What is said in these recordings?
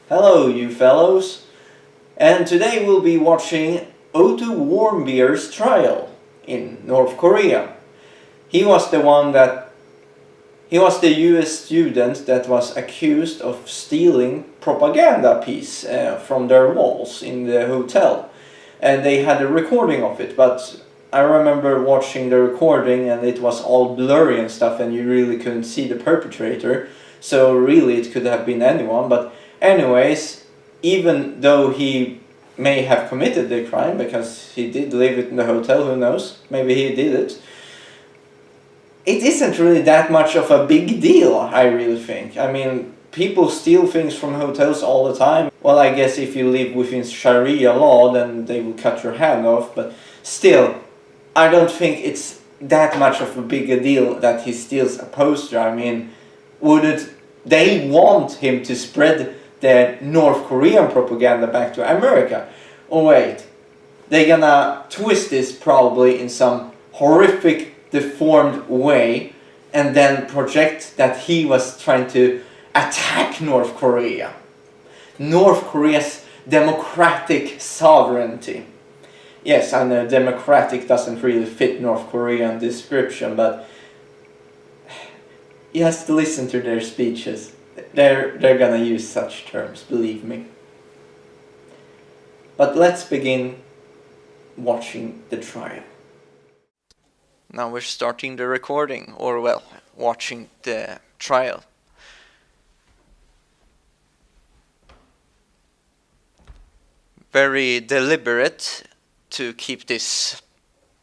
Hello, you fellows, and today we'll be watching Otto Warmbier's trial in North Korea. He was the US student that was accused of stealing propaganda piece from their walls in the hotel, and they had a recording of it, but I remember watching the recording and it was all blurry and stuff and you really couldn't see the perpetrator, so really it could have been anyone. But anyways, even though he may have committed the crime, because he did leave it in the hotel, who knows, maybe he did it, it isn't really that much of a big deal, I really think. I mean, people steal things from hotels all the time. Well, I guess if you live within Sharia law, then they will cut your hand off, but still, I don't think it's that much of a bigger deal that he steals a poster. I mean, wouldn't they want him to spread the North Korean propaganda back to America? Oh wait, they're gonna twist this probably in some horrific, deformed way and then project that he was trying to attack North Korea. North Korea's democratic sovereignty. Yes, I know democratic doesn't really fit North Korean description, but you have to listen to their speeches. They're gonna use such terms, believe me. But let's begin watching the trial. Now we're starting the recording, or well, watching the trial. Very deliberate to keep this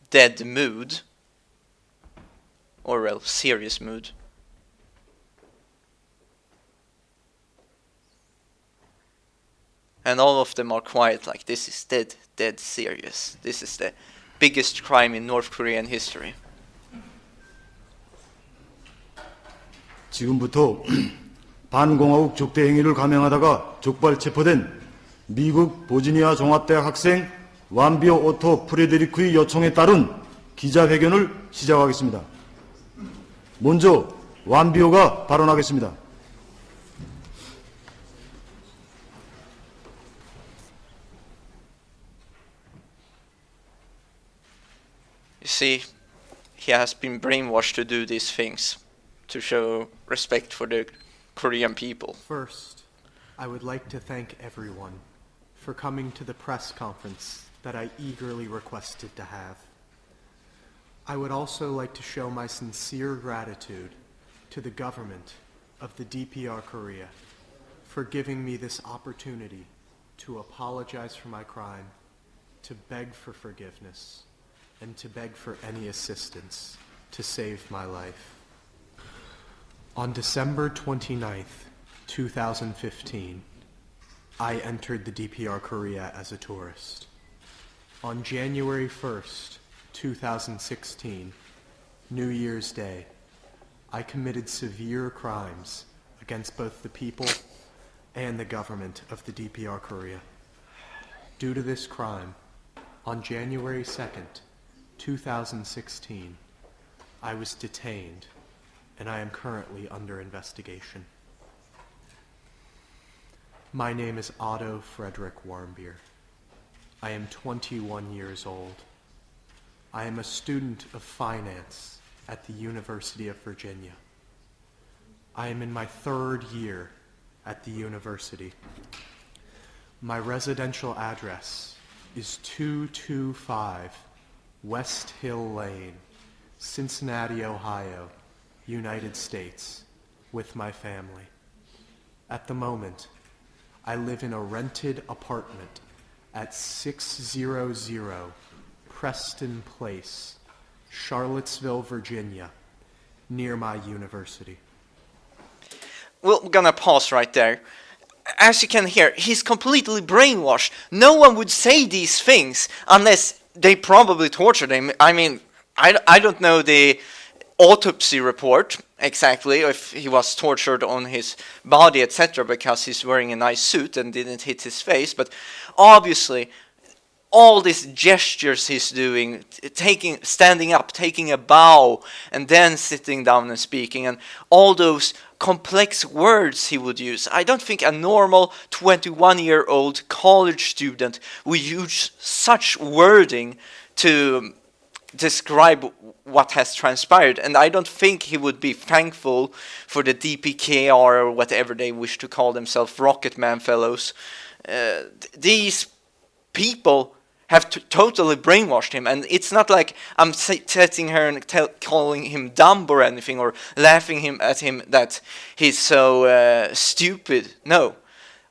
dead mood, or well, serious mood. And all of them are quiet, like this is dead serious. This is the biggest crime in North Korean history. 지금부터 반공화국 족대 행위를 감행하다가 족발 체포된 미국 버지니아 종합대학 학생 완비어 오토 프레데리크의 요청에 따른 기자회견을 시작하겠습니다. 먼저 완비어가 발언하겠습니다. You see, he has been brainwashed to do these things, to show respect for the Korean people. First, I would like to thank everyone for coming to the press conference that I eagerly requested to have. I would also like to show my sincere gratitude to the government of the DPR Korea for giving me this opportunity to apologize for my crime, to beg for forgiveness, and to beg for any assistance to save my life. On December 29th, 2015, I entered the DPR Korea as a tourist. On January 1st, 2016, New Year's Day, I committed severe crimes against both the people and the government of the DPR Korea. Due to this crime, on January 2nd, 2016, I was detained, and I am currently under investigation. My name is Otto Warmbier. I am 21 years old. I am a student of finance at the University of Virginia. I am in my third year at the university. My residential address is 225 West Hill Lane, Cincinnati, Ohio, United States, with my family. At the moment, I live in a rented apartment at 600 Preston Place, Charlottesville, Virginia, near my university. We're gonna pause right there. As you can hear, he's completely brainwashed. No one would say these things unless they probably tortured him. I mean, I don't know the autopsy report exactly, if he was tortured on his body, etc., because he's wearing a nice suit and didn't hit his face, but obviously all these gestures he's doing, standing up, taking a bow, and then sitting down and speaking, and all those complex words he would use. I don't think a normal 21-year-old college student would use such wording to describe what has transpired, and I don't think he would be thankful for the DPKR or whatever they wish to call themselves, Rocketman fellows. These people have totally brainwashed him, and it's not like I'm sitting here and calling him dumb or anything, or laughing at him that he's so stupid. No.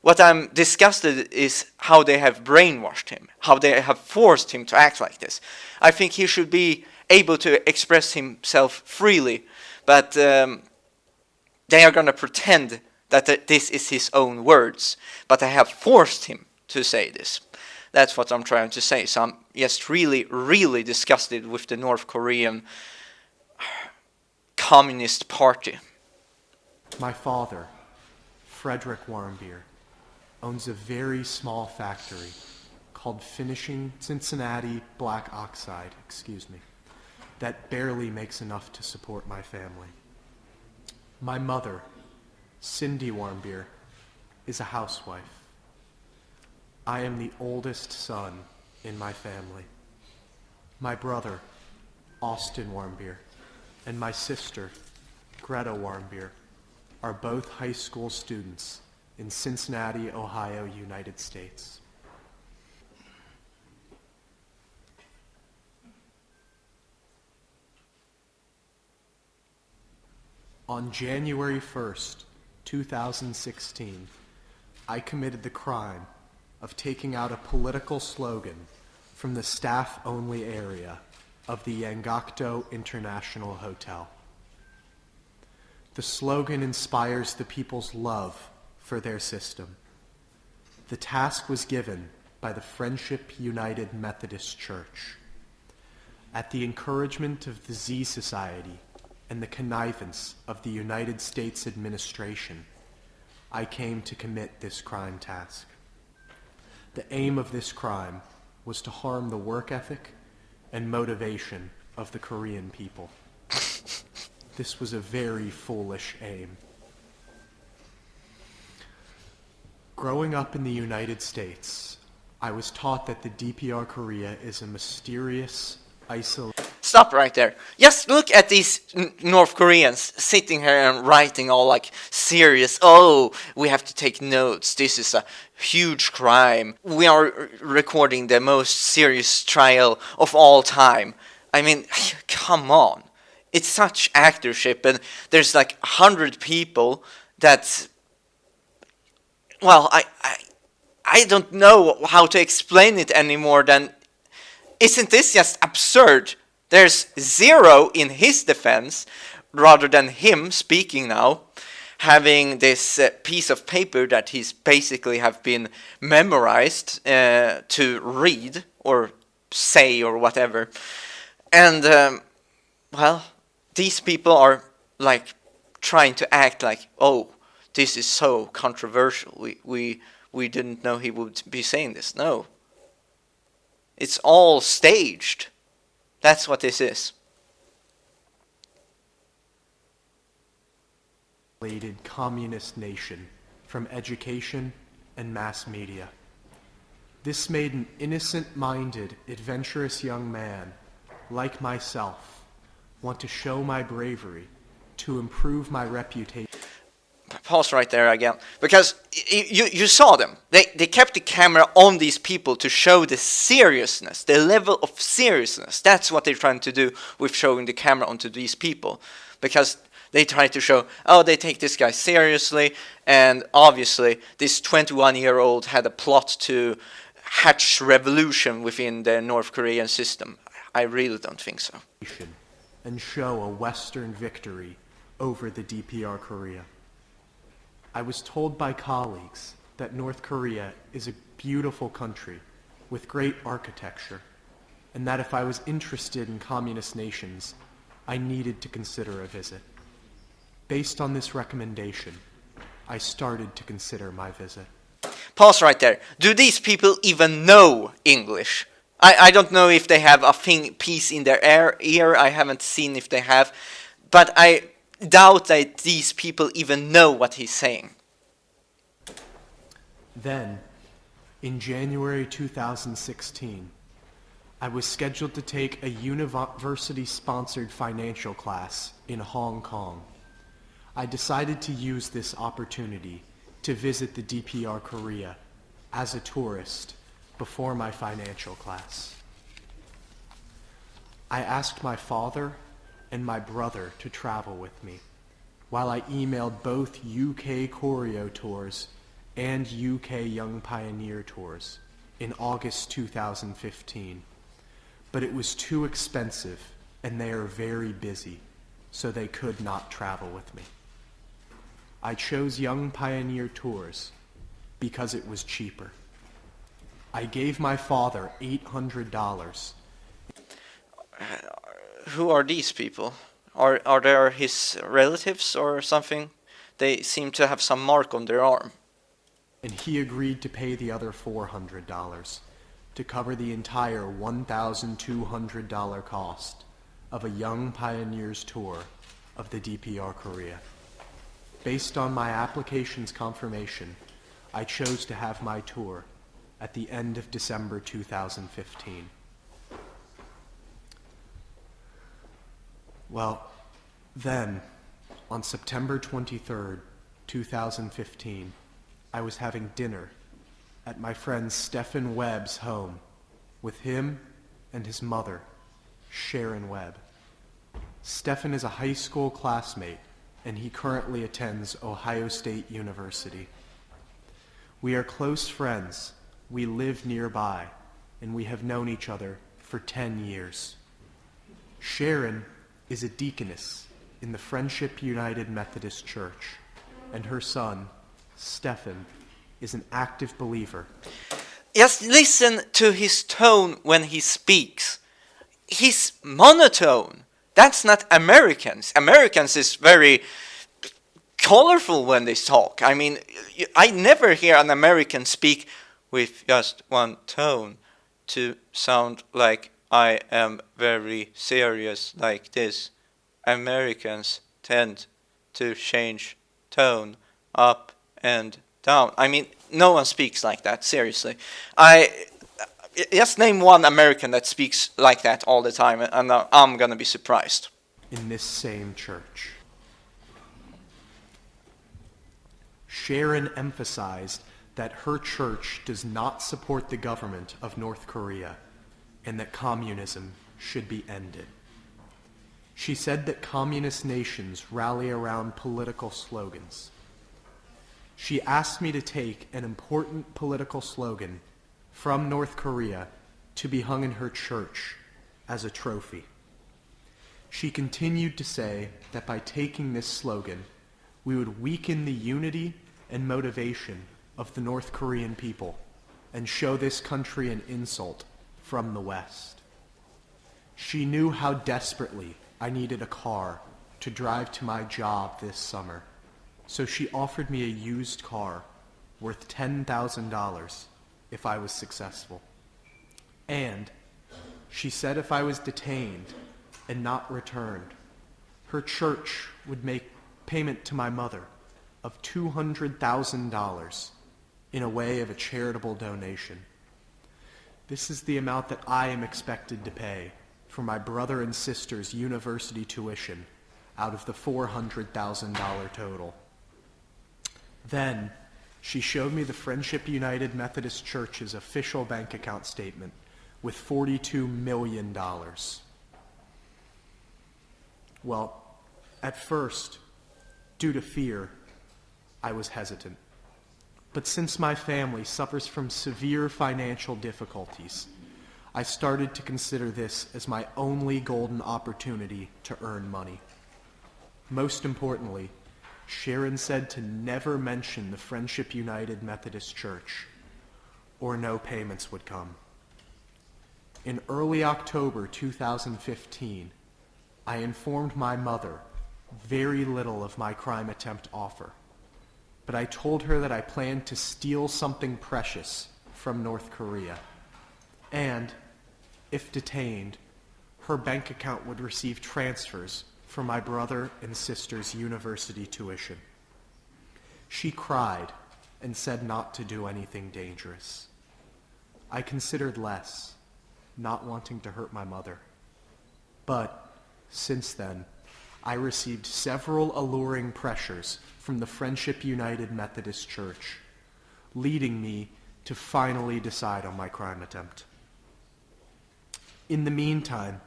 What I'm disgusted is how they have brainwashed him, how they have forced him to act like this. I think he should be able to express himself freely, but they are going to pretend that this is his own words, but they have forced him to say this. That's what I'm trying to say. So I'm just really, really disgusted with the North Korean Communist Party. My father, Frederick Warmbier, owns a very small factory called Finishing Cincinnati Black Oxide, that barely makes enough to support my family. My mother, Cindy Warmbier, is a housewife. I am the oldest son in my family. My brother, Austin Warmbier, and my sister, Greta Warmbier, are both high school students in Cincinnati, Ohio, United States. On January 1st, 2016, I committed the crime of taking out a political slogan from the staff-only area of the Yangakdo International Hotel. The slogan inspires the people's love for their system. The task was given by the Friendship United Methodist Church. At the encouragement of the Z Society and the connivance of the United States administration, I came to commit this crime task. The aim of this crime was to harm the work ethic and motivation of the Korean people. This was a very foolish aim. Growing up in the United States, I was taught that the DPR Korea is a mysterious, isolated... Stop right there. Just look at these North Koreans sitting here and writing all like serious. Oh, we have to take notes. This is a huge crime. We are recording the most serious trial of all time. I mean, come on. It's such actorship, and there's like 100 people that... Well, I don't know how to explain it anymore than... Isn't this just absurd? There's zero in his defense, rather than him speaking now, having this piece of paper that he's basically have been memorized to read or say or whatever. And, well, these people are like trying to act like, oh, this is so controversial. We didn't know he would be saying this. No. It's all staged. That's what this is. Communist nation from education and mass media. This made an innocent-minded, adventurous young man, like myself, want to show my bravery to improve my reputation. Pause right there again, because you saw them. They kept the camera on these people to show the seriousness, the level of seriousness. That's what they're trying to do with showing the camera onto these people, because they try to show, oh, they take this guy seriously, and obviously this 21-year-old had a plot to hatch revolution within the North Korean system. I really don't think so. And show a Western victory over the DPR Korea. I was told by colleagues that North Korea is a beautiful country with great architecture, and that if I was interested in communist nations, I needed to consider a visit. Based on this recommendation, I started to consider my visit. Pause right there. Do these people even know English? I don't know if they have a piece in their ear. I haven't seen if they have. But I doubt that these people even know what he's saying. Then, in January 2016, I was scheduled to take a university-sponsored financial class in Hong Kong. I decided to use this opportunity to visit the DPR Korea as a tourist before my financial class. I asked my father and my brother to travel with me, while I emailed both UK Choreo tours and UK Young Pioneer tours in August 2015. But it was too expensive and they are very busy, so they could not travel with me. I chose Young Pioneer tours because it was cheaper. I gave my father $800. Who are these people? Are they his relatives or something? They seem to have some mark on their arm. And he agreed to pay the other $400 to cover the entire $1,200 cost of a Young Pioneers tour of the DPR Korea. Based on my application's confirmation, I chose to have my tour at the end of December 2015. Well, then, on September 23rd, 2015, I was having dinner at my friend Stephen Webb's home with him and his mother, Sharon Webb. Stephen is a high school classmate, and he currently attends Ohio State University. We are close friends, we live nearby, and we have known each other for 10 years. Sharon is a deaconess in the Friendship United Methodist Church, and her son, Stephen, is an active believer. Just listen to his tone when he speaks. He's monotone. That's not Americans. Americans is very colorful when they talk. I mean, I never hear an American speak with just one tone to sound like I am very serious like this. Americans tend to change tone up and down. I mean, no one speaks like that, seriously. Just name one American that speaks like that all the time, and I'm gonna be surprised. In this same church. Sharon emphasized that her church does not support the government of North Korea and that communism should be ended. She said that communist nations rally around political slogans. She asked me to take an important political slogan from North Korea to be hung in her church as a trophy. She continued to say that by taking this slogan, we would weaken the unity and motivation of the North Korean people and show this country an insult from the West. She knew how desperately I needed a car to drive to my job this summer, so she offered me a used car worth $10,000 if I was successful. And she said if I was detained and not returned, her church would make payment to my mother of $200,000 in a way of a charitable donation. This is the amount that I am expected to pay for my brother and sister's university tuition out of the $400,000 total. Then, she showed me the Friendship United Methodist Church's official bank account statement with $42 million. Well, at first, due to fear, I was hesitant. But since my family suffers from severe financial difficulties, I started to consider this as my only golden opportunity to earn money. Most importantly, Sharon said to never mention the Friendship United Methodist Church, or no payments would come. In early October 2015, I informed my mother very little of my crime attempt offer, but I told her that I planned to steal something precious from North Korea, and if detained, her bank account would receive transfers for my brother and sister's university tuition. She cried and said not to do anything dangerous. I considered less, not wanting to hurt my mother. But since then, I received several alluring pressures from the Friendship United Methodist Church, leading me to finally decide on my crime attempt. In the meantime,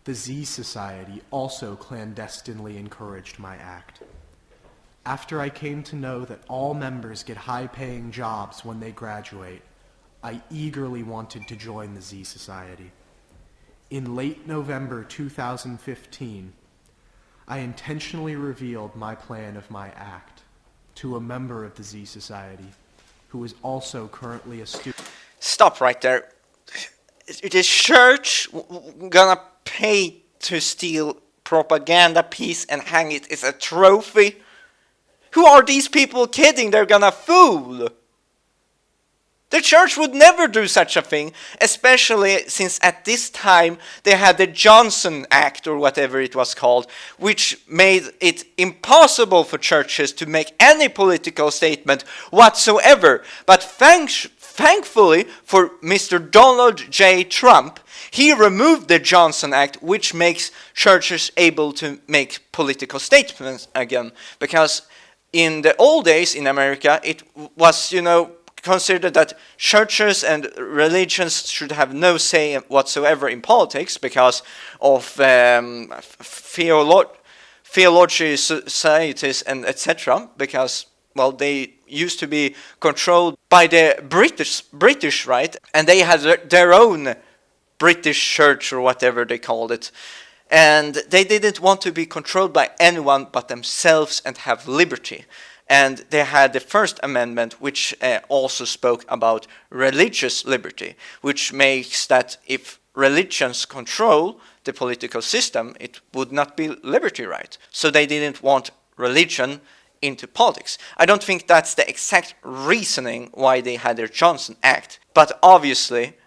the Z Society also clandestinely encouraged my act. After I came to know that all members get high-paying jobs when they graduate, I eagerly wanted to join the Z Society. In late November 2015, I intentionally revealed my plan of my act to a member of the Z Society who is also currently a student. Stop right there. The church gonna pay to steal propaganda piece and hang it as a trophy? Who are these people kidding they're gonna fool? The church would never do such a thing, especially since at this time they had the Johnson Act, or whatever it was called, which made it impossible for churches to make any political statement whatsoever. But thankfully for Mr. Donald J. Trump, he removed the Johnson Act, which makes churches able to make political statements again. Because in the old days in America, it was, considered that churches and religions should have no say whatsoever in politics because of theology societies and etc. Because, well, they used to be controlled by the British, right? And they had their own British church or whatever they called it. And they didn't want to be controlled by anyone but themselves and have liberty. And they had the First Amendment, which also spoke about religious liberty, which makes that if religions control the political system, it would not be liberty right. So they didn't want religion into politics. I don't think that's the exact reasoning why they had their Johnson Act. But obviously,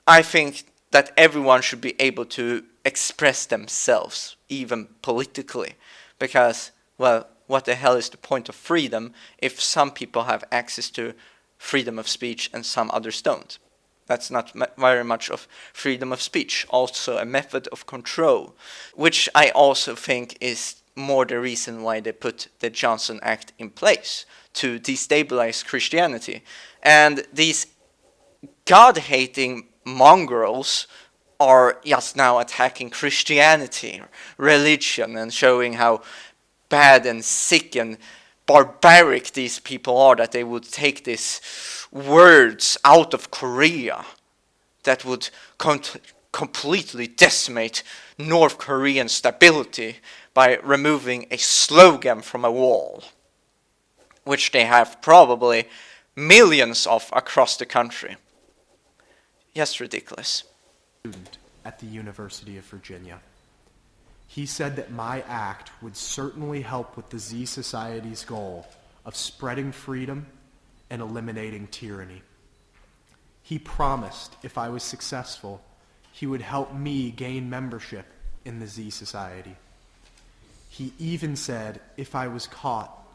I think that everyone should be able to express themselves, even politically. Because, well, what the hell is the point of freedom if some people have access to freedom of speech and some others don't? That's not very much of freedom of speech, also a method of control, which I also think is more the reason why they put the Johnson Act in place, to destabilize Christianity. And these God-hating mongrels are just now attacking Christianity, religion, and showing how bad and sick and barbaric these people are, that they would take these words out of Korea that would completely decimate North Korean stability by removing a slogan from a wall, which they have probably millions of across the country. Yes, ridiculous. Student at the University of Virginia. He said that my act would certainly help with the Z Society's goal of spreading freedom and eliminating tyranny. He promised if I was successful, he would help me gain membership in the Z Society. He even said if I was caught,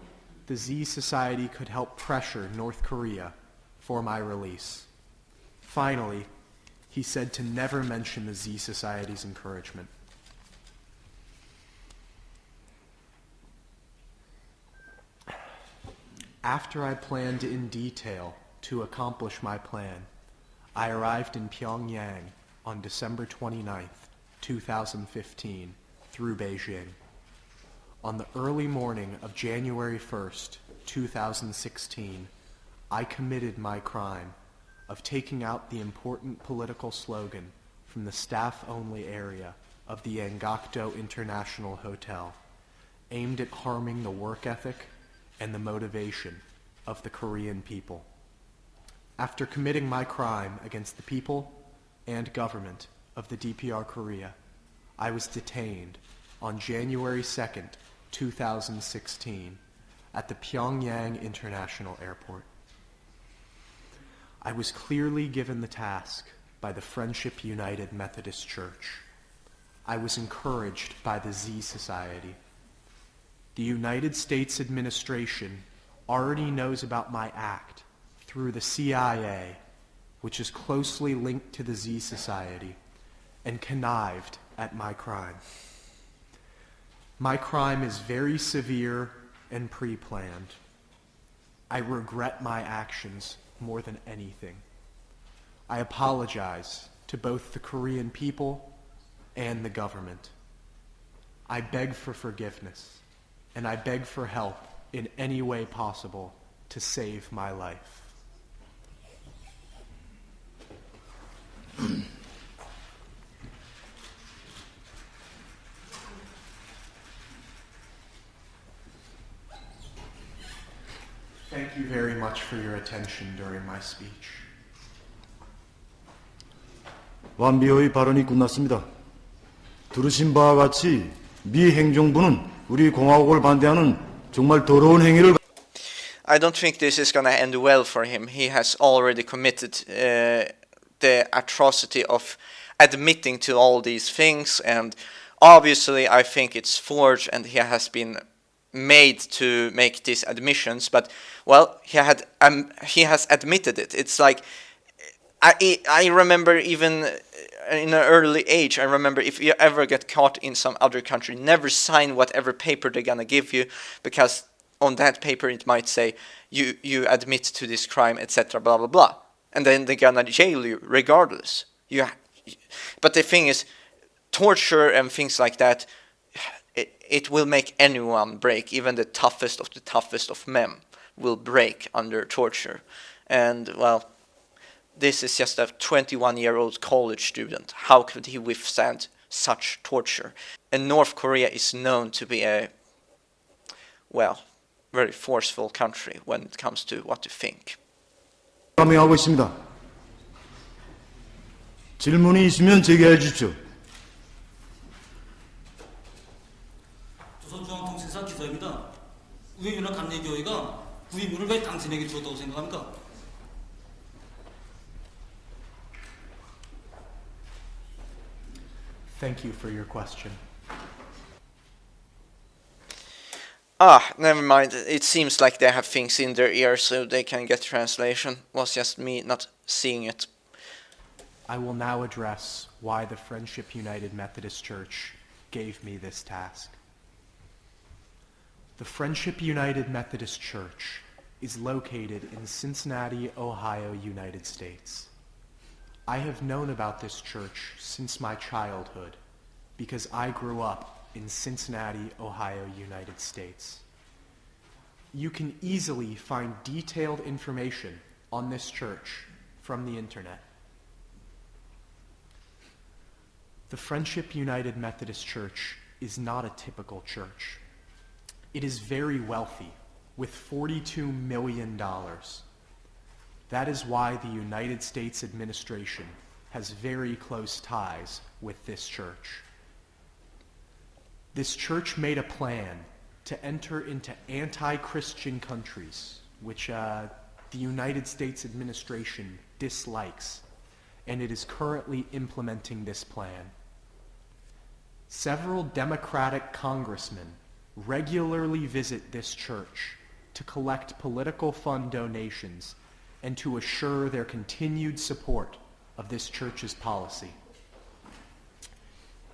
the Z Society could help pressure North Korea for my release. Finally, he said to never mention the Z Society's encouragement. After I planned in detail to accomplish my plan, I arrived in Pyongyang on December 29th, 2015, through Beijing. On the early morning of January 1st, 2016, I committed my crime of taking out the important political slogan from the staff-only area of the Angakdo International Hotel, aimed at harming the work ethic and the motivation of the Korean people. After committing my crime against the people and government of the DPR Korea, I was detained on January 2nd, 2016, at the Pyongyang International Airport. I was clearly given the task by the Friendship United Methodist Church. I was encouraged by the Z Society. The United States administration already knows about my act through the CIA, which is closely linked to the Z Society, and connived at my crime. My crime is very severe and pre-planned. I regret my actions more than anything. I apologize to both the Korean people and the government. I beg for forgiveness, and I beg for help in any way possible to save my life. Thank you very much for your attention during my speech. 완비어의 발언이 끝났습니다. 들으신 바와 같이 미 행정부는 우리 공화국을 반대하는 정말 더러운 행위를 I don't think this is gonna end well for him. He has already committed the atrocity of admitting to all these things, and obviously I think it's forged and he has been made to make these admissions, but well, he has admitted it. It's like I remember even in an early age, I remember if you ever get caught in some other country, never sign whatever paper they're gonna give you, because on that paper it might say you admit to this crime, etc., blah blah blah, and then they're gonna jail you regardless. But the thing is, torture and things like that, it will make anyone break. Even the toughest of men will break under torture. And well, this is just a 21-year-old college student. How could he withstand such torture? And North Korea is known to be a, well, very forceful country when it comes to what to think. 감행하고 있습니다. 질문이 있으면 제기해 주십시오. 조선중앙통신사 기자입니다. 우회윤학 감리교회가 구의문을 왜 당신에게 주었다고 생각합니까? Thank you for your question. Never mind. It seems like they have things in their ears so they can get translation. It was just me not seeing it. I will now address why the Friendship United Methodist Church gave me this task. The Friendship United Methodist Church is located in Cincinnati, Ohio, United States. I have known about this church since my childhood because I grew up in Cincinnati, Ohio, United States. You can easily find detailed information on this church from the internet. The Friendship United Methodist Church is not a typical church. It is very wealthy, with $42 million. That is why the United States administration has very close ties with this church. This church made a plan to enter into anti-Christian countries, which the United States administration dislikes, and it is currently implementing this plan. Several Democratic congressmen regularly visit this church to collect political fund donations and to assure their continued support of this church's policy.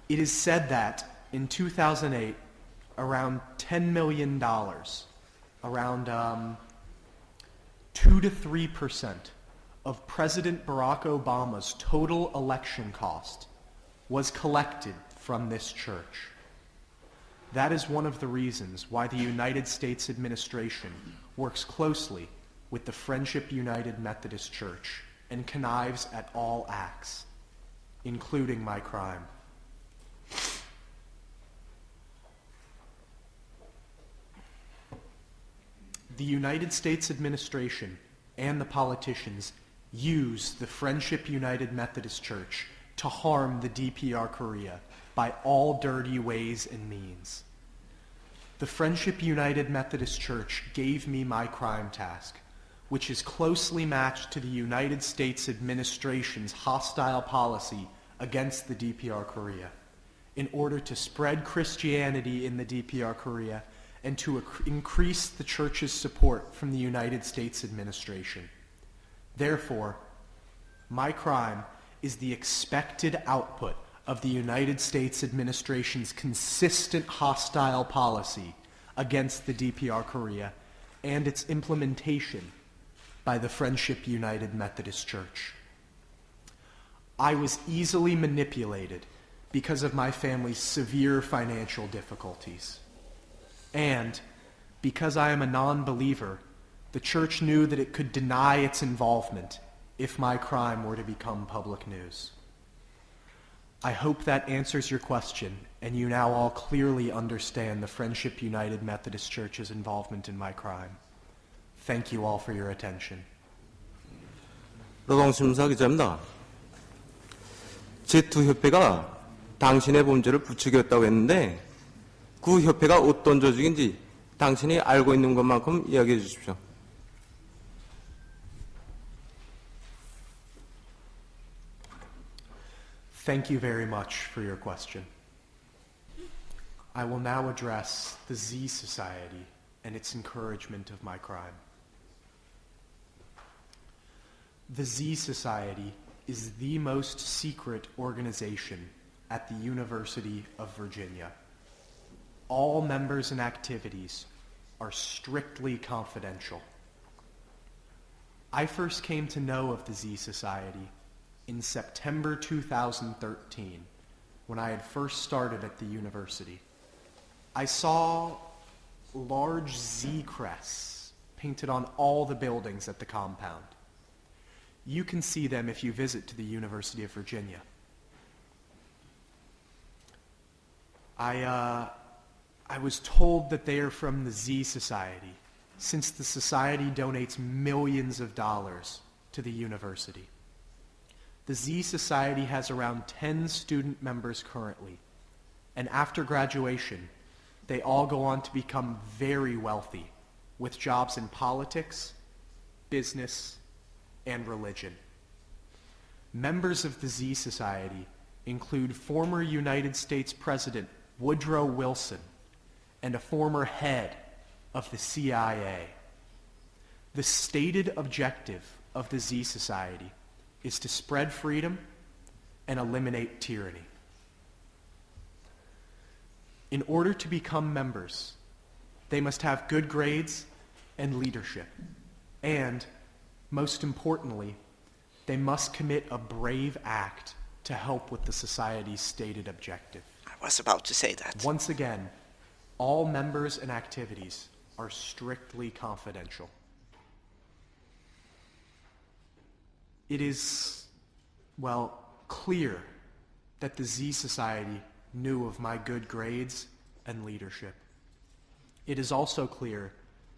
It is said that in 2008, around $10 million, around 2 to 3% of President Barack Obama's total election cost was collected from this church. That is one of the reasons why the United States administration works closely with the Friendship United Methodist Church and connives at all acts, including my crime. The United States administration and the politicians use the Friendship United Methodist Church to harm the DPR Korea by all dirty ways and means. The Friendship United Methodist Church gave me my crime task which is closely matched to the United States administration's hostile policy against the DPR Korea, in order to spread Christianity in the DPR Korea and to increase the church's support from the United States administration. Therefore, my crime is the expected output of the United States administration's consistent hostile policy against the DPR Korea and its implementation by the Friendship United Methodist Church. I was easily manipulated because of my family's severe financial difficulties. And because I am a non-believer, the church knew that it could deny its involvement if my crime were to become public news. I hope that answers your question, and you now all clearly understand the Friendship United Methodist Church's involvement in my crime. Thank you all for your attention. 노동심사 기자입니다. 제 두 협회가 당신의 범죄를 부추겼다고 했는데 그 협회가 어떤 조직인지 당신이 알고 있는 것만큼 이야기해 주십시오. Thank you very much for your question. I will now address the Z Society and its encouragement of my crime. The Z Society is the most secret organization at the University of Virginia. All members and activities are strictly confidential. I first came to know of the Z Society in September 2013, when I had first started at the university. I saw large Z crests painted on all the buildings at the compound. You can see them if you visit to the University of Virginia. I was told that they are from the Z Society, since the society donates millions of dollars to the university. The Z Society has around 10 student members currently, and after graduation, they all go on to become very wealthy, with jobs in politics, business, and religion. Members of the Z Society include former United States President Woodrow Wilson and a former head of the CIA. The stated objective of the Z Society is to spread freedom and eliminate tyranny. In order to become members, they must have good grades and leadership. And, most importantly, they must commit a brave act to help with the society's stated objective. I was about to say that. Once again, all members and activities are strictly confidential. It is, well, clear that the Z Society knew of my good grades and leadership. It is also clear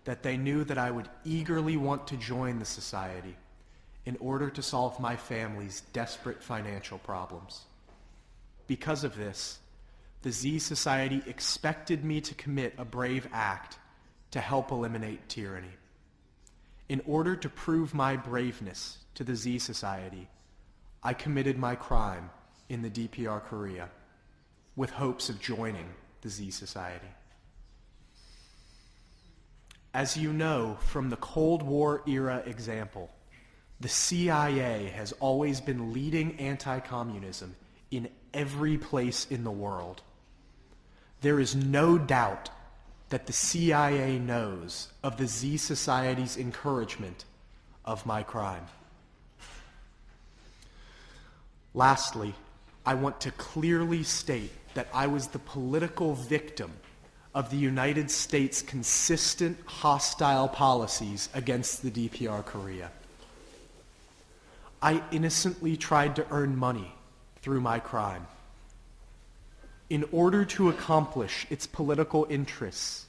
that they knew that I would eagerly want to join the society in order to solve my family's desperate financial problems. Because of this, the Z Society expected me to commit a brave act to help eliminate tyranny. In order to prove my braveness to the Z Society, I committed my crime in the DPR Korea with hopes of joining the Z Society. As you know from the Cold War era example, the CIA has always been leading anti-communism in every place in the world. There is no doubt that the CIA knows of the Z Society's encouragement of my crime. Lastly, I want to clearly state that I was the political victim of the United States' consistent hostile policies against the DPR Korea. I innocently tried to earn money through my crime. In order to accomplish its political interests,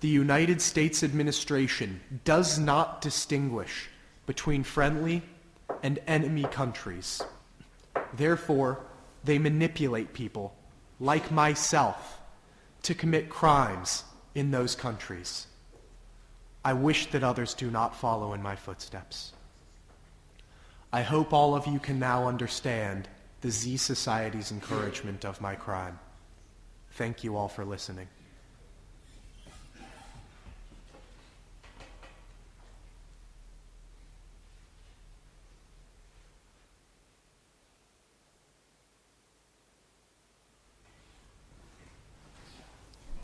the United States administration does not distinguish between friendly and enemy countries. Therefore, they manipulate people like myself to commit crimes in those countries. I wish that others do not follow in my footsteps. I hope all of you can now understand the Z Society's encouragement of my crime. Thank you all for listening.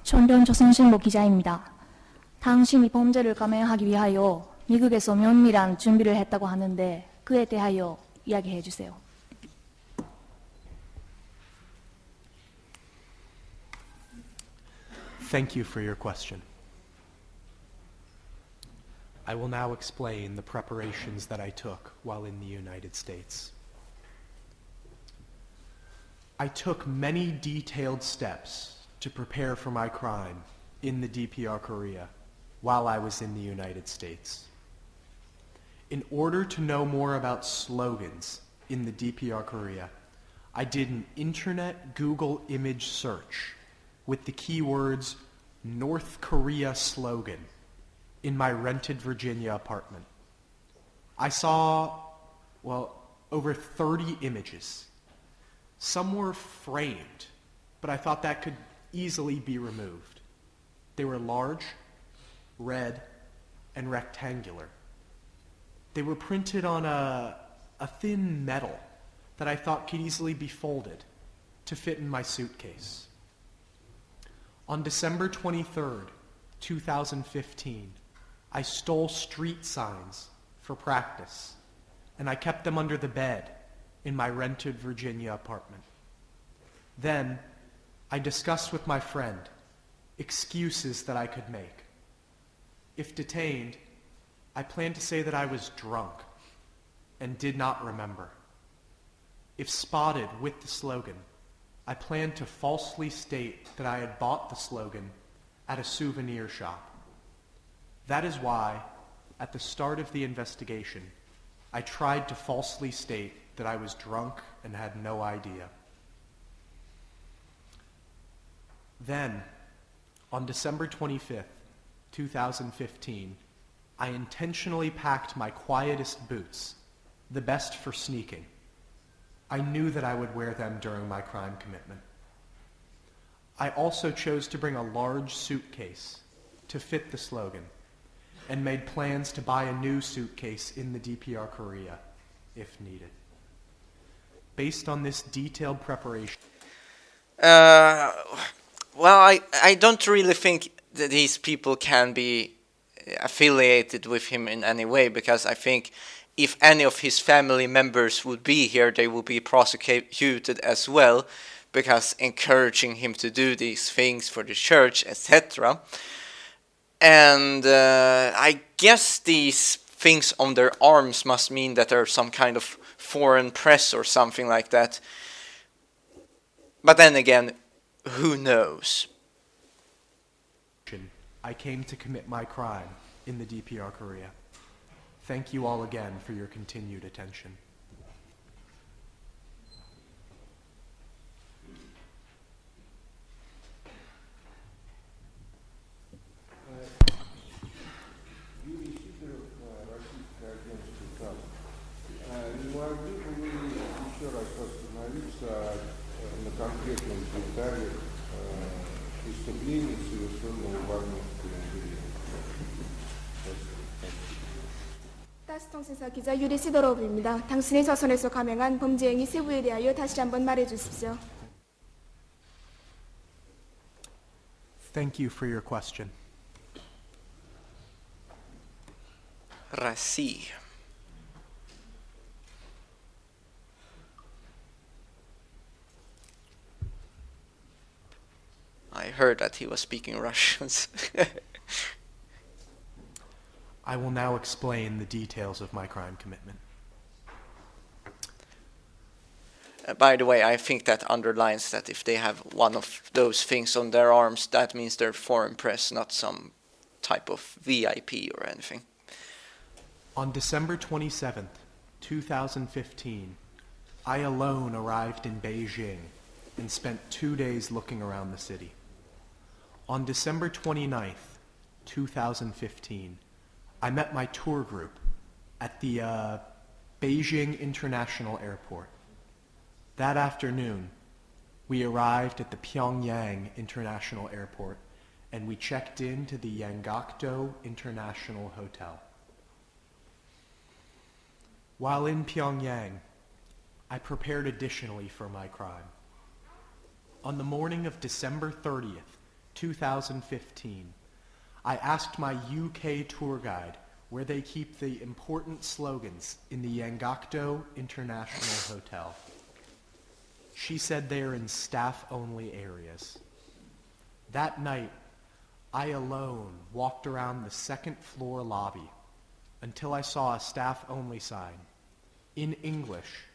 존경 조선신보 기자입니다. 당신이 범죄를 감행하기 위하여 미국에서 면밀한 준비를 했다고 하는데 그에 대하여 이야기해 주세요. Thank you for your question. I will now explain the preparations that I took while in the United States. I took many detailed steps to prepare for my crime in the DPR Korea while I was in the United States. In order to know more about slogans in the DPR Korea, I did an internet Google image search with the keywords North Korea slogan in my rented Virginia apartment. I saw, over 30 images. Some were framed, but I thought that could easily be removed. They were large, red, and rectangular. They were printed on a thin metal that I thought could easily be folded to fit in my suitcase. On December 23rd, 2015, I stole street signs for practice, and I kept them under the bed in my rented Virginia apartment. Then, I discussed with my friend excuses that I could make. If detained, I planned to say that I was drunk and did not remember. If spotted with the slogan, I planned to falsely state that I had bought the slogan at a souvenir shop. That is why, at the start of the investigation, I tried to falsely state that I was drunk and had no idea. Then, on December 25th, 2015, I intentionally packed my quietest boots, the best for sneaking. I knew that I would wear them during my crime commitment. I also chose to bring a large suitcase to fit the slogan and made plans to buy a new suitcase in the DPR Korea if needed. Based on this detailed preparation... Well, I don't really think that these people can be affiliated with him in any way, because I think if any of his family members would be here, they would be prosecuted as well, because encouraging him to do these things for the church, etc. And I guess these things on their arms must mean that they're some kind of foreign press or something like that. But then again, who knows? I came to commit my crime in the DPR Korea. Thank you all again for your continued attention. Не могли бы вы еще раз остановиться на конкретном деталях преступлений, совершенного в армейской империи? 따스 통신사 기자 유리 시도로브입니다. 당신의 자손에서 감행한 범죄 행위 세부에 대하여 다시 한번 말해 주십시오. Thank you for your question. Rassi. I heard that he was speaking Russian. I will now explain the details of my crime commitment. By the way, I think that underlines that if they have one of those things on their arms, that means they're foreign press, not some type of VIP or anything. On December 27th, 2015, I alone arrived in Beijing and spent 2 days looking around the city. On December 29th, 2015, I met my tour group at the Beijing International Airport. That afternoon, we arrived at the Pyongyang International Airport and we checked into the Yangakdo International Hotel. While in Pyongyang, I prepared additionally for my crime. On the morning of December 30th, 2015, I asked my UK tour guide where they keep the important slogans in the Yangakdo International Hotel. She said they are in staff-only areas. That night, I alone walked around the second-floor lobby until I saw a staff-only sign in English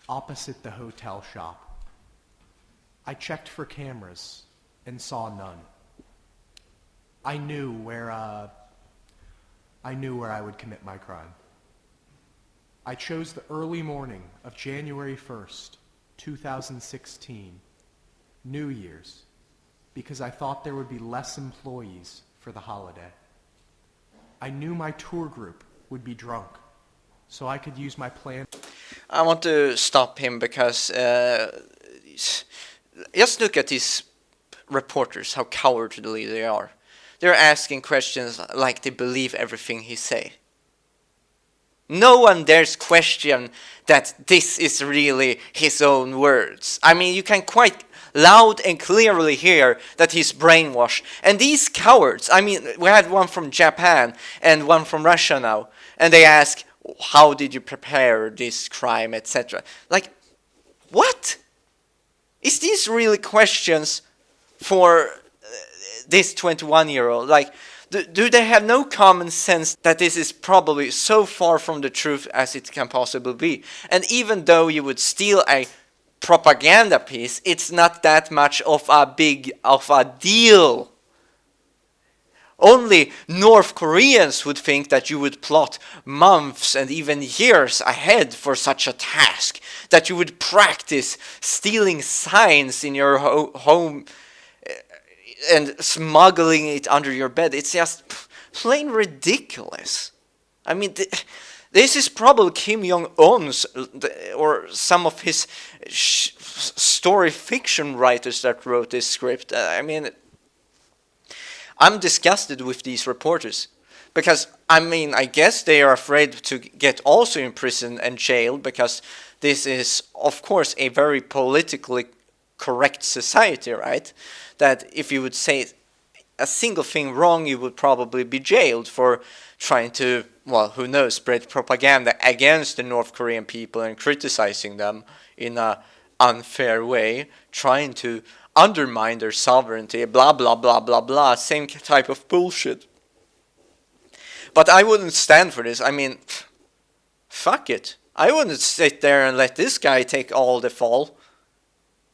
opposite the hotel shop. I checked for cameras and saw none. I knew where I would commit my crime. I chose the early morning of January 1st, 2016, New Year's, because I thought there would be less employees for the holiday. I knew my tour group would be drunk, so I could use my plan. I want to stop him because just look at these reporters, how cowardly they are. They're asking questions like they believe everything he say. No one dares question that this is really his own words. I mean, you can quite loud and clearly hear that he's brainwashed. And these cowards, I mean, we had one from Japan and one from Russia now, and they ask, how did you prepare this crime, etc. Like, what? Is these really questions for this 21-year-old? Like, do they have no common sense that this is probably so far from the truth as it can possibly be? And even though you would steal a propaganda piece, it's not that much of a deal. Only North Koreans would think that you would plot months and even years ahead for such a task, that you would practice stealing signs in your home and smuggling it under your bed. It's just plain ridiculous. I mean, this is probably Kim Jong-un's or some of his story fiction writers that wrote this script. I mean, I'm disgusted with these reporters because, I mean, I guess they are afraid to get also in prison and jailed because this is, of course, a very politically correct society, right? That if you would say a single thing wrong, you would probably be jailed for trying to, well, who knows, spread propaganda against the North Korean people and criticizing them in an unfair way, trying to undermine their sovereignty, blah, blah, blah, blah, blah, same type of bullshit. But I wouldn't stand for this. I mean, fuck it. I wouldn't sit there and let this guy take all the fall.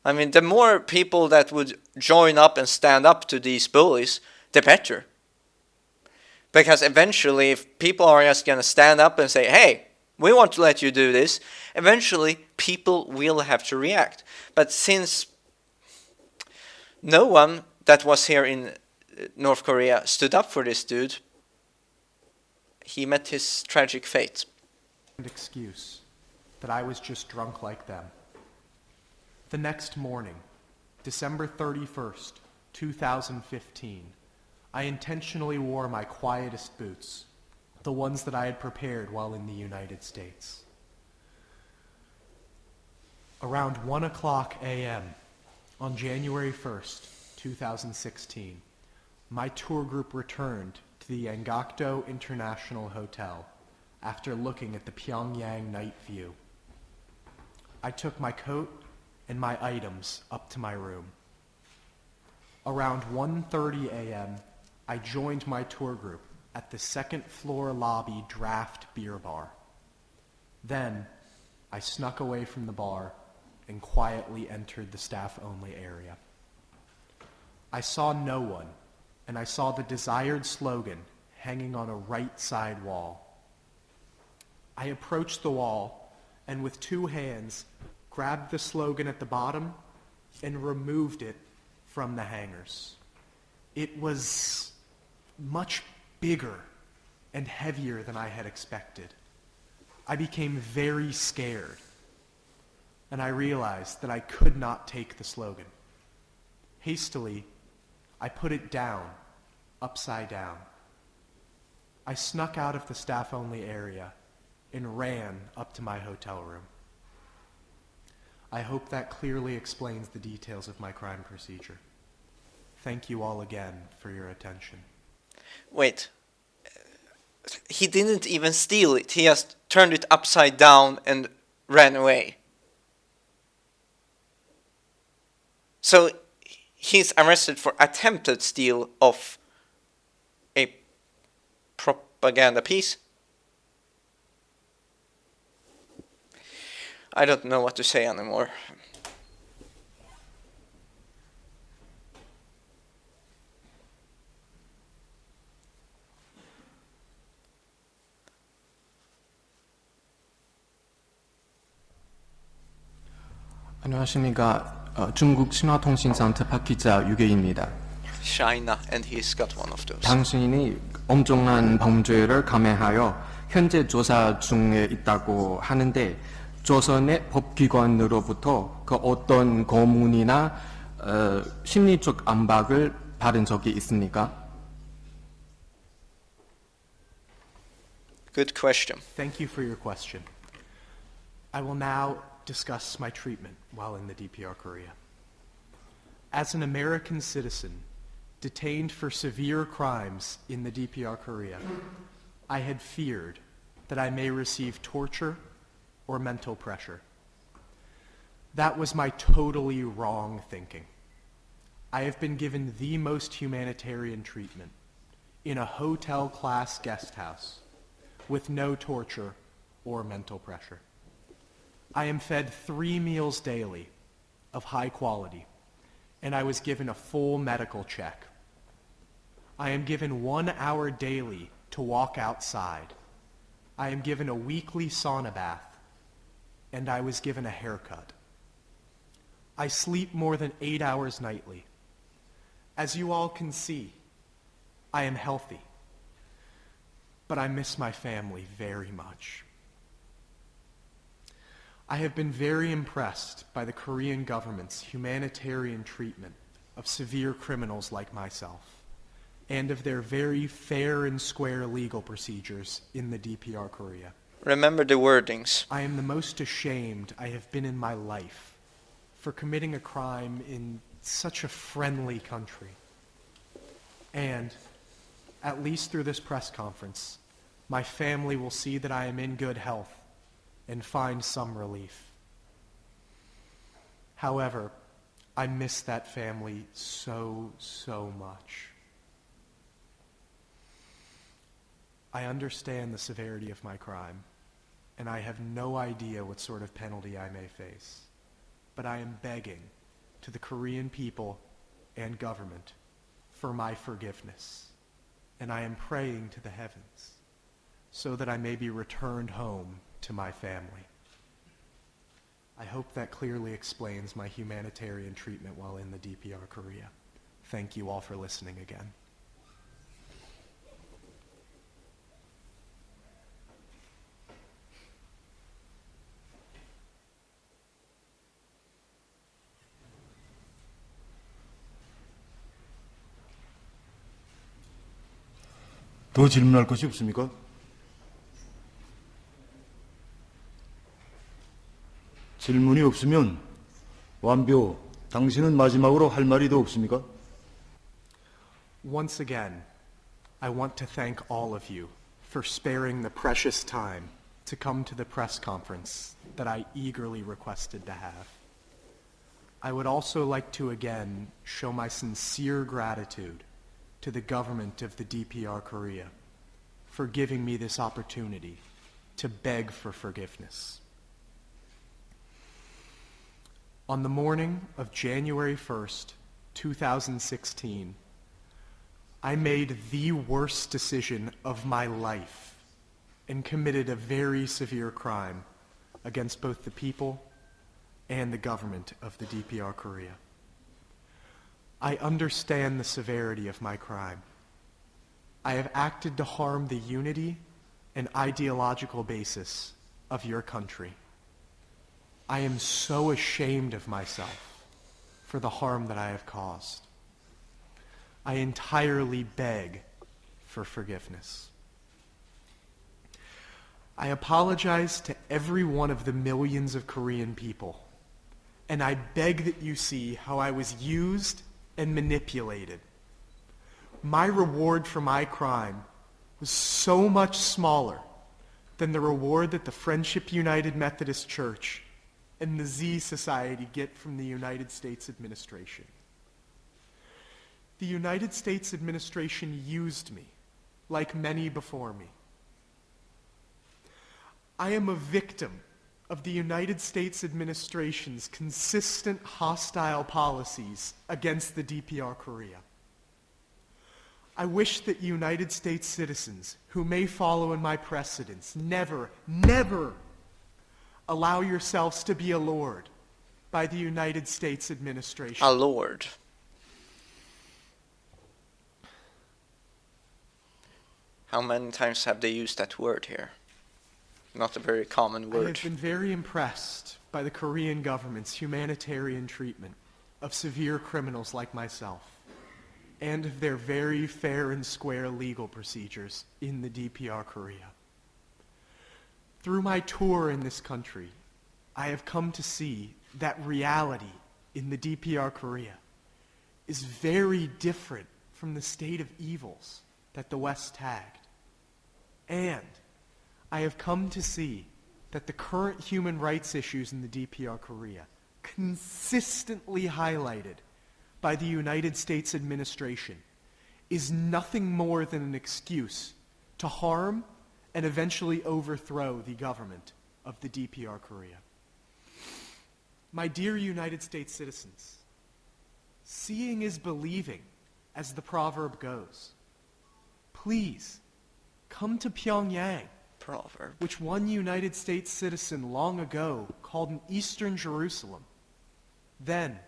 I mean, the more people that would join up and stand up to these bullies, the better. Because eventually, if people are just going to stand up and say, hey, we want to let you do this, eventually people will have to react. But since no one that was here in North Korea stood up for this dude, he met his tragic fate. Excuse that I was just drunk like them. The next morning, December 31st, 2015, I intentionally wore my quietest boots, the ones that I had prepared while in the United States. Around 1:00 a.m. on January 1st, 2016, my tour group returned to the Yangakdo International Hotel after looking at the Pyongyang night view. I took my coat and my items up to my room. Around 1:30 a.m., I joined my tour group at the second floor lobby draft beer bar. Then, I snuck away from the bar and quietly entered the staff-only area. I saw no one, and I saw the desired slogan hanging on a right side wall. I approached the wall, and with two hands, grabbed the slogan at the bottom and removed it from the hangers. It was much bigger and heavier than I had expected. I became very scared, and I realized that I could not take the slogan. Hastily, I put it down, upside down. I snuck out of the staff-only area and ran up to my hotel room. I hope that clearly explains the details of my crime procedure. Thank you all again for your attention. Wait. He didn't even steal it. He just turned it upside down and ran away. So he's arrested for attempted steal of a propaganda piece. I don't know what to say anymore. 안녕하십니까. 중국 신화통신사 안테파 기자 유계입니다. China, and he's got one of those. 당신이 엄청난 범죄를 감행하여 현재 조사 중에 있다고 하는데 조선의 법기관으로부터 그 어떤 고문이나 심리적 압박을 받은 적이 있습니까? Good question. Thank you for your question. I will now discuss my treatment while in the DPR Korea. As an American citizen detained for severe crimes in the DPR Korea, I had feared that I may receive torture or mental pressure. That was my totally wrong thinking. I have been given the most humanitarian treatment in a hotel-class guest house with no torture or mental pressure. I am fed 3 meals daily of high quality, and I was given a full medical check. I am given 1 hour daily to walk outside. I am given a weekly sauna bath, and I was given a haircut. I sleep more than 8 hours nightly. As you all can see, I am healthy, but I miss my family very much. I have been very impressed by the Korean government's humanitarian treatment of severe criminals like myself, and of their very fair and square legal procedures in the DPR Korea. Remember the wordings. I am the most ashamed I have been in my life for committing a crime in such a friendly country. And, at least through this press conference, my family will see that I am in good health and find some relief. However, I miss that family so much. I understand the severity of my crime, and I have no idea what sort of penalty I may face. But I am begging to the Korean people and government for my forgiveness, and I am praying to the heavens so that I may be returned home to my family. I hope that clearly explains my humanitarian treatment while in the DPR Korea. Thank you all for listening again. 더 질문할 것이 없습니까? 질문이 없으면 완비오, 당신은 마지막으로 할 말이 더 없습니까? Once again, I want to thank all of you for sparing the precious time to come to the press conference that I eagerly requested to have. I would also like to again show my sincere gratitude to the government of the DPR Korea for giving me this opportunity to beg for forgiveness. On the morning of January 1st, 2016, I made the worst decision of my life and committed a very severe crime against both the people and the government of the DPR Korea. I understand the severity of my crime, I have acted to harm the unity and ideological basis of your country. I am so ashamed of myself for the harm that I have caused. I entirely beg for forgiveness. I apologize to every one of the millions of Korean people, and I beg that you see how I was used and manipulated. My reward for my crime was so much smaller than the reward that the Friendship United Methodist Church and the Z Society get from the United States administration. The United States administration used me, like many before me. I am a victim of the United States administration's consistent hostile policies against the DPR Korea. I wish that United States citizens who may follow in my precedents never, never allow yourselves to be allured by the United States administration. Allured. How many times have they used that word here? Not a very common I word. have been very impressed by the Korean government's humanitarian treatment of severe criminals like myself, and of their very fair and square legal procedures in the DPR Korea. Through my tour in this country, I have come to see that reality in the DPR Korea is very different from the state of evils that the West tagged. And I have come to see that the current human rights issues in the DPR Korea, consistently highlighted by the United States administration, is nothing more than an excuse to harm and eventually overthrow the government of the DPR Korea. My dear United States citizens, seeing is believing, as the proverb goes. Please, come to Pyongyang, Proverb. which one United States citizen long ago called an Eastern Jerusalem. Then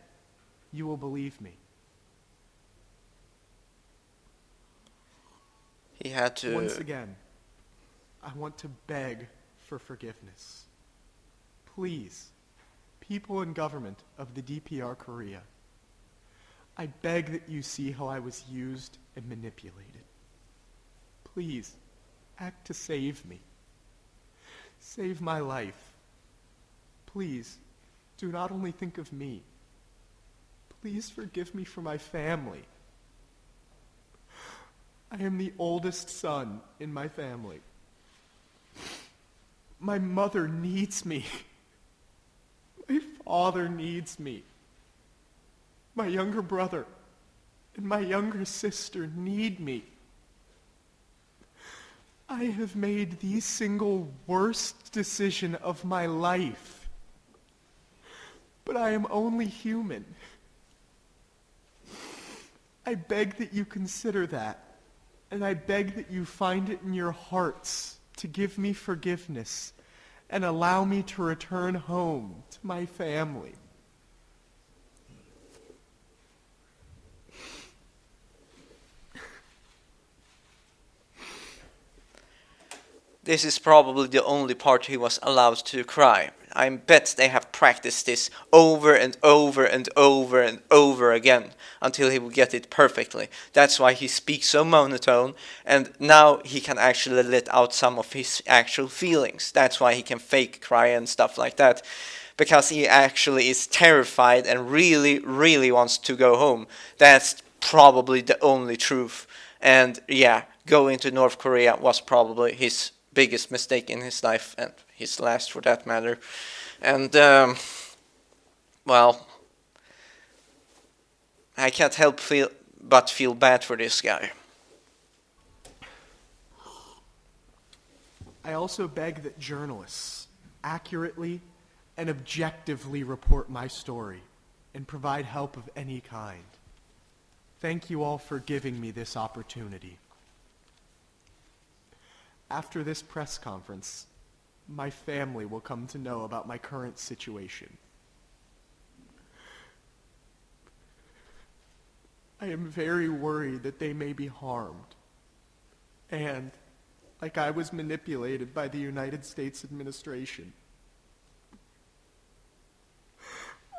you will believe me. He had to... Once again, I want to beg for forgiveness. Please, people in government of the DPR Korea, I beg that you see how I was used and manipulated. Please, act to save me. Save my life. Please, do not only think of me. Please forgive me for my family. I am the oldest son in my family. My mother needs me. My father needs me. My younger brother and my younger sister need me. I have made the single worst decision of my life. But I am only human. I beg that you consider that, and I beg that you find it in your hearts to give me forgiveness and allow me to return home to my family. This is probably the only part he was allowed to cry. I bet they have practiced this over and over and over and over again until he will get it perfectly. That's why he speaks so monotone, and now he can actually let out some of his actual feelings. That's why he can fake cry and stuff like that, because he actually is terrified and really, really wants to go home. That's probably the only truth. And yeah, going to North Korea was probably his biggest mistake in his life, and his last for that matter. And well, I can't help but feel bad for this guy. I also beg that journalists accurately and objectively report my story and provide help of any kind. Thank you all for giving me this opportunity. After this press conference, my family will come to know about my current situation. I am very worried that they may be harmed. and like I was manipulated by the United States administration.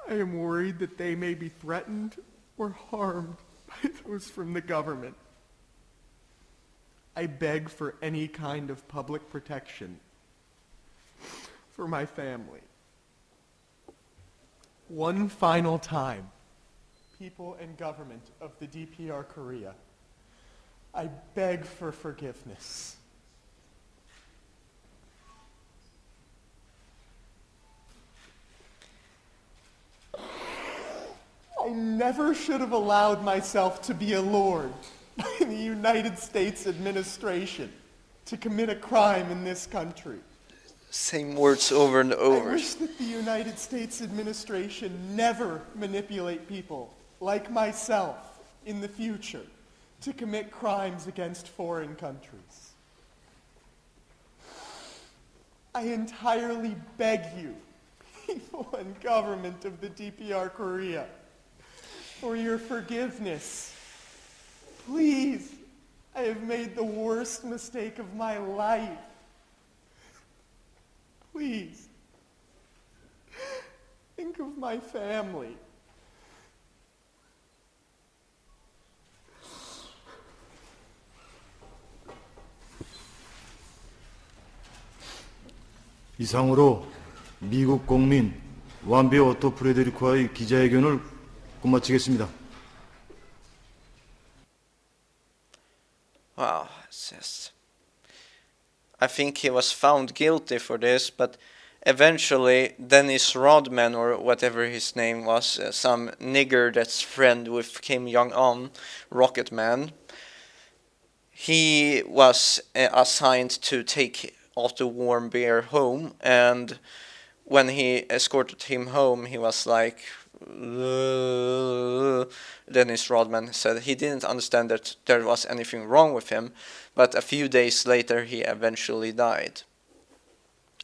I am worried that they may be threatened or harmed by those from the government. I beg for any kind of public protection for my family. One final time, people and government of the DPR Korea, I beg for forgiveness. I never should have allowed myself to be allured by the United States administration to commit a crime in this country. Same words over and over. I wish that the United States administration never manipulate people like myself in the future to commit crimes against foreign countries. I entirely beg you, people and government of the DPR Korea, for your forgiveness. Please, I have made the worst mistake of my life. Please, think of my family. 이상으로 미국 공민 완비어 오토 프레데리코와의 기자회견을 끝마치겠습니다. Wow, it's just... I think he was found guilty for this, but eventually Dennis Rodman, or whatever his name was, some nigger that's friend with Kim Jong-un, Rocket Man, he was assigned to take Otto Warmbier home, and when he escorted him home, he was like... Dennis Rodman said he didn't understand that there was anything wrong with him, but a few days later he eventually died.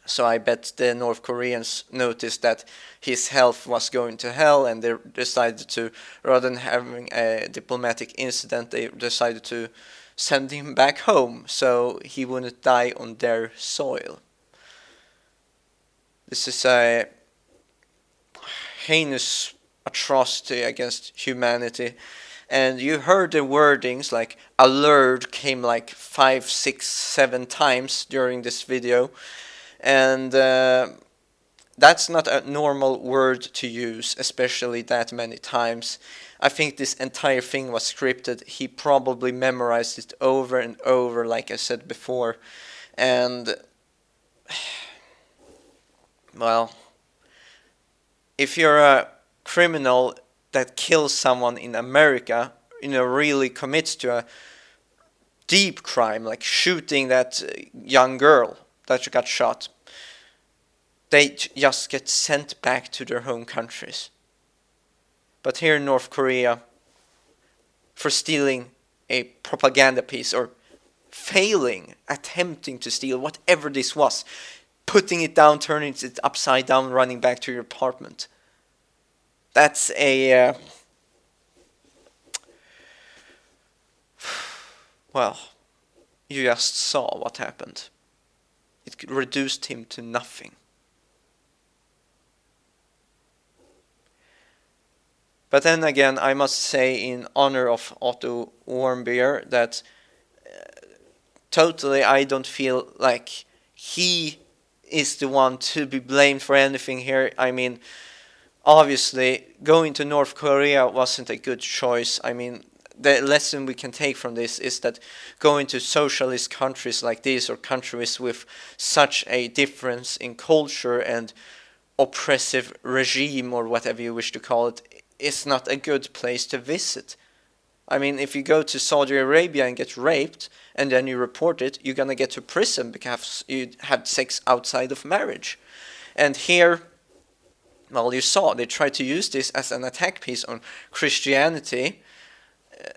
So I bet the North Koreans noticed that his health was going to hell, and they decided to, rather than having a diplomatic incident, they decided to send him back home so he wouldn't die on their soil. This is a heinous atrocity against humanity, and you heard the wordings like alert came like 5, 6, 7 times during this video, and that's not a normal word to use, especially that many times. I think this entire thing was scripted. He probably memorized it over and over, like I said before, and well, if you're a criminal that kills someone in America, really commits to a deep crime, like shooting that young girl that got shot, they just get sent back to their home countries. But here in North Korea, for stealing a propaganda piece, or attempting to steal whatever this was, putting it down, turning it upside down, running back to your apartment. That's a... well, you just saw what happened. It reduced him to nothing. But then again, I must say in honor of Otto Warmbier that totally I don't feel like he is the one to be blamed for anything here. I mean, obviously, going to North Korea wasn't a good choice. I mean, the lesson we can take from this is that going to socialist countries like this, or countries with such a difference in culture and oppressive regime, or whatever you wish to call it, is not a good place to visit. I mean, if you go to Saudi Arabia and get raped, and then you report it, you're gonna get to prison because you had sex outside of marriage. And here, well, you saw, they tried to use this as an attack piece on Christianity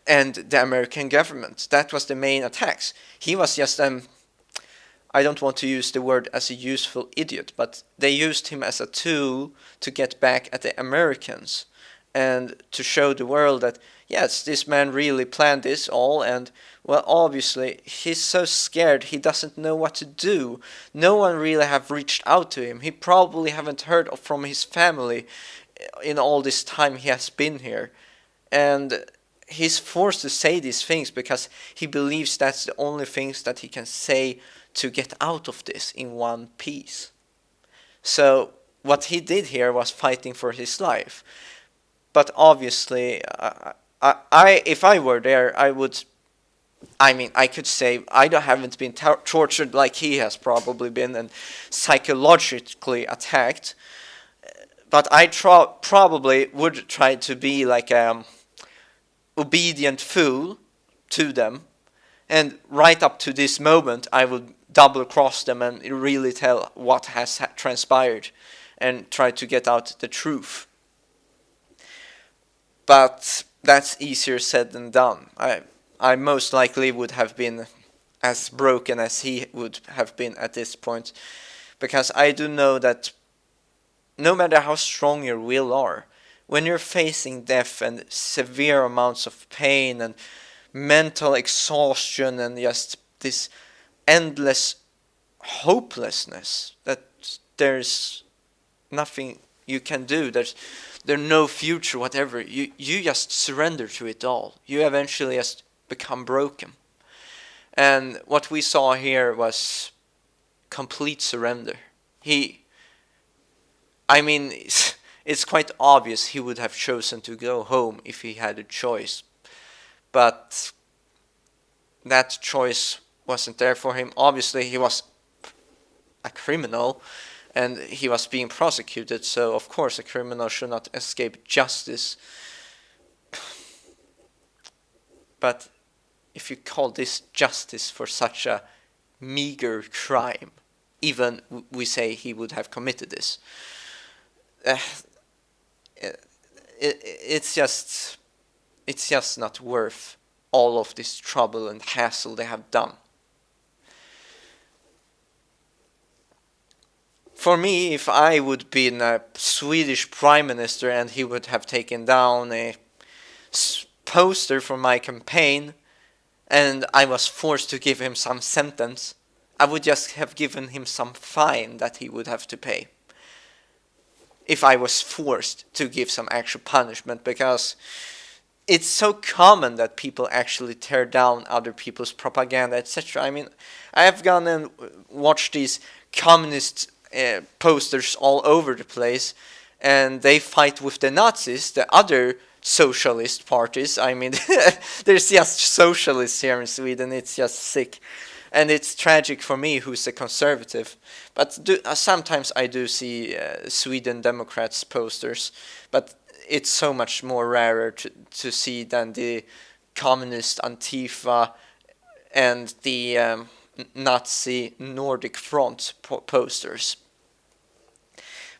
and the American government. That was the main attacks. He was just, I don't want to use the word as a useful idiot, but they used him as a tool to get back at the Americans. and to show the world that yes, this man really planned this all, and well, obviously he's so scared he doesn't know what to do. No one really have reached out to him. He probably haven't heard from his family in all this time he has been here, and he's forced to say these things because he believes that's the only things that he can say to get out of this in one piece. So what he did here was fighting for his life. But obviously, if I were there, I could say haven't been tortured like he has probably been and psychologically attacked. But I probably would try to be like obedient fool to them, and right up to this moment I would double cross them and really tell what has transpired and try to get out the truth. But that's easier said than done. I most likely would have been as broken as he would have been at this point, because I do know that no matter how strong your will are, when you're facing death and severe amounts of pain and mental exhaustion and just this endless hopelessness that there's nothing you can do, there's no future, whatever, you just surrender to it all. You eventually just become broken. And what we saw here was complete surrender. It's quite obvious he would have chosen to go home if he had a choice. But that choice wasn't there for him. Obviously, he was a criminal and he was being prosecuted, so of course a criminal should not escape justice. But if you call this justice for such a meager crime, even we say he would have committed this, it's just not worth all of this trouble and hassle they have done. For me, if I would be a Swedish prime minister and he would have taken down a poster from my campaign and I was forced to give him some sentence, I would just have given him some fine that he would have to pay. If I was forced to give some actual punishment, because it's so common that people actually tear down other people's propaganda, etc. I have gone and watched these communist posters all over the place, and they fight with the Nazis, the other socialist parties. There's just socialists here in Sweden. It's just sick. And it's tragic for me, who's a conservative. But sometimes I do see Sweden Democrats posters, but it's so much more rarer to see than the communist Antifa and the Nazi Nordic Front posters.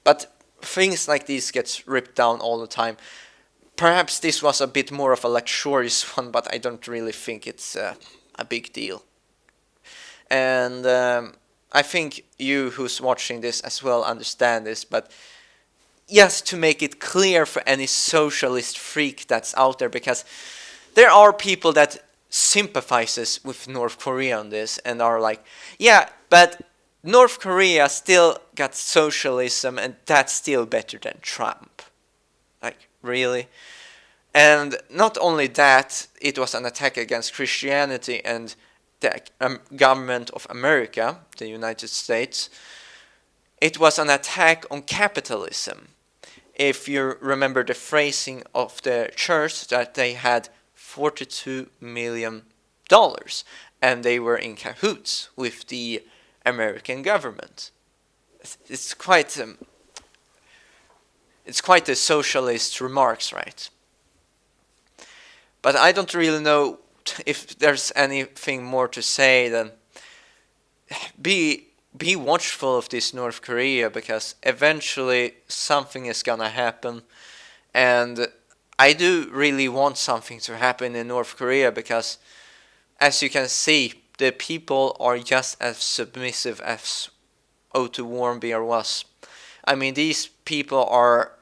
But things like these gets ripped down all the time. Perhaps this was a bit more of a luxurious one, but I don't really think it's a big deal. And I think you who's watching this as well understand this, but just to make it clear for any socialist freak that's out there, because there are people that sympathizes with North Korea on this and are like, yeah, but North Korea still got socialism and that's still better than Trump. Like, really? And not only that, it was an attack against Christianity and the government of America, the United States. It was an attack on capitalism. If you remember the phrasing of the church, that they had $42 million and they were in cahoots with the American government. It's quite a socialist remarks, right? But I don't really know if there's anything more to say than be watchful of this North Korea, because eventually something is gonna happen, and I do really want something to happen in North Korea, because as you can see, the people are just as submissive as Otto Warmbier was. These people are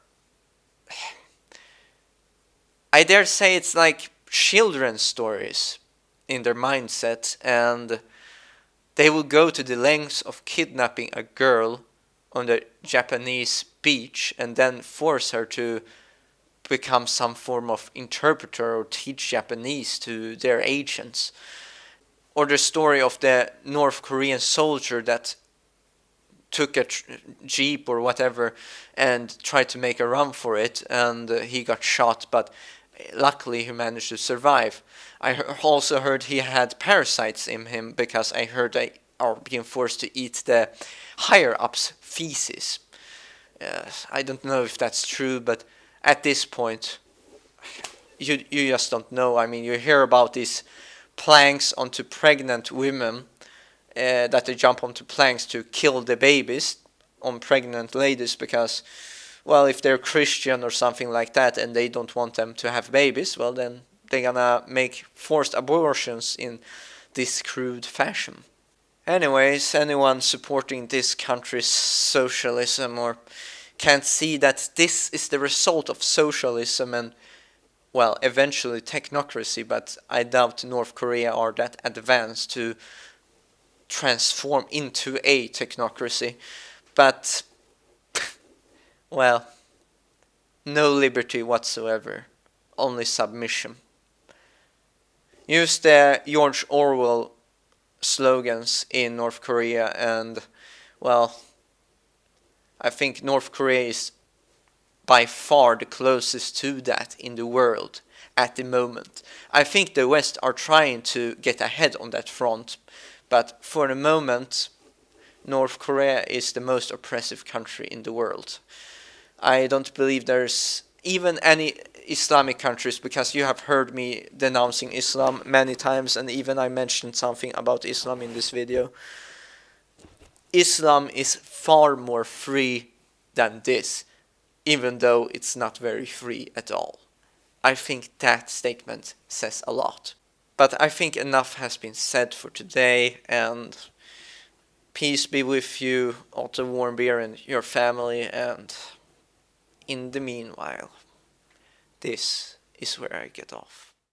I dare say it's like children's stories in their mindset, and they will go to the lengths of kidnapping a girl on the Japanese beach and then force her to become some form of interpreter or teach Japanese to their agents. Or the story of the North Korean soldier that took a jeep or whatever and tried to make a run for it, and he got shot, but luckily he managed to survive. I also heard he had parasites in him, because I heard they are being forced to eat the higher-ups' feces. I don't know if that's true, but at this point, you just don't know. I mean, you hear about these planks onto pregnant women, that they jump onto planks to kill the babies on pregnant ladies because, well, if they're Christian or something like that and they don't want them to have babies, well, then they're gonna make forced abortions in this crude fashion. Anyways, anyone supporting this country's socialism or can't see that this is the result of socialism and, well, eventually technocracy, but I doubt North Korea are that advanced to transform into a technocracy. But, well, no liberty whatsoever, only submission. Use the George Orwell slogans in North Korea, and, well, I think North Korea is by far the closest to that in the world at the moment. I think the West are trying to get ahead on that front, but for the moment, North Korea is the most oppressive country in the world. I don't believe there's even any Islamic countries, because you have heard me denouncing Islam many times, and even I mentioned something about Islam in this video. Islam is far more free than this, even though it's not very free at all. I think that statement says a lot. But I think enough has been said for today, and peace be with you, Otto Warmbier, and your family, and in the meanwhile, this is where I get off.